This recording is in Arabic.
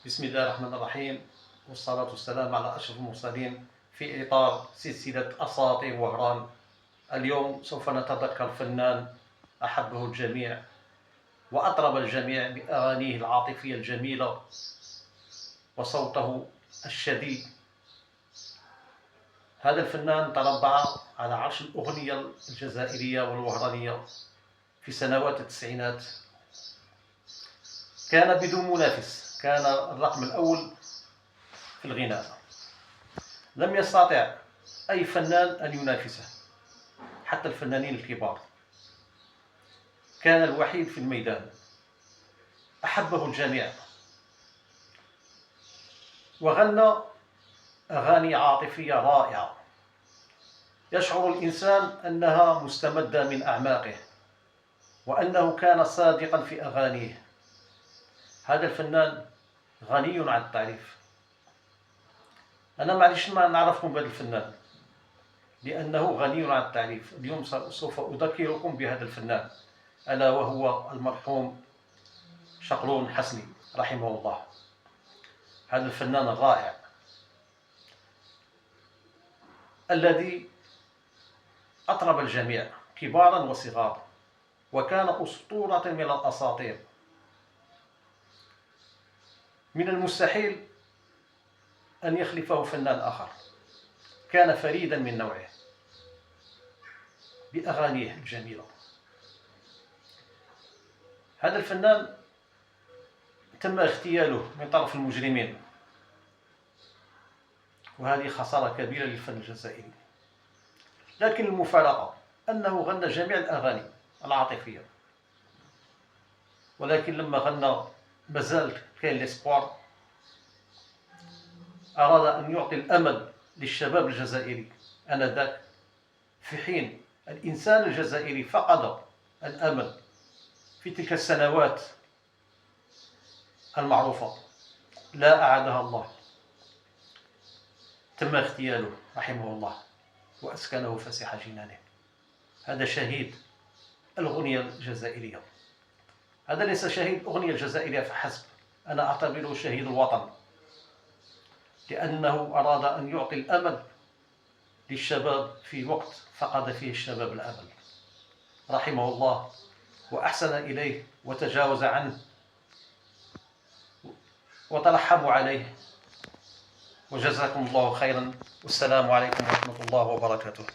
بسم الله الرحمن الرحيم، والصلاة والسلام على أشرف المرسلين في إطار سلسلة أساطير وهران. اليوم سوف نتذكر فنان أحبه الجميع وأطرب الجميع بأغانيه العاطفية الجميلة وصوته الشديد. هذا الفنان تربع على عرش الأغنية الجزائرية والوهرانية في سنوات التسعينات. كان بدون منافس، كان الرقم الأول في الغناء. لم يستطع أي فنان أن ينافسه، حتى الفنانين الكبار. كان الوحيد في الميدان، أحبه الجميع، وغنى أغاني عاطفية رائعة يشعر الإنسان أنها مستمدة من أعماقه، وأنه كان صادقا في أغانيه. هذا الفنان غني عن التعريف. أنا معليش ما نعرفكم بهذا الفنان لأنه غني عن التعريف. اليوم سوف أذكركم بهذا الفنان، ألا وهو المرحوم شقرون حسني رحمه الله. هذا الفنان الرائع الذي أطرب الجميع كبارا وصغارا، وكان أسطورة من الأساطير. من المستحيل أن يخلفه فنان آخر. كان فريدا من نوعه بأغانيه الجميلة. هذا الفنان تم اغتياله من طرف المجرمين، وهذه خسارة كبيرة للفن الجزائري. لكن المفارقة أنه غنى جميع الأغاني العاطفية، ولكن لما غنى مازال كاين ليسبوار، أراد أن يعطي الأمل للشباب الجزائري آنذاك، في حين الإنسان الجزائري فقد الأمل في تلك السنوات المعروفة، لا أعادها الله. تم اغتياله رحمه الله وأسكنه فسيح جنانه. هذا شهيد الأغنية الجزائرية. هذا ليس شهيد الأغنية الجزائرية فحسب، أنا أعتبره شهيد الوطن، لأنه أراد أن يعطي الأمل للشباب في وقت فقد فيه الشباب الأمل. رحمه الله وأحسن إليه وتجاوز عنه وترحموا عليه، وجزاكم الله خيرا، والسلام عليكم ورحمة الله وبركاته.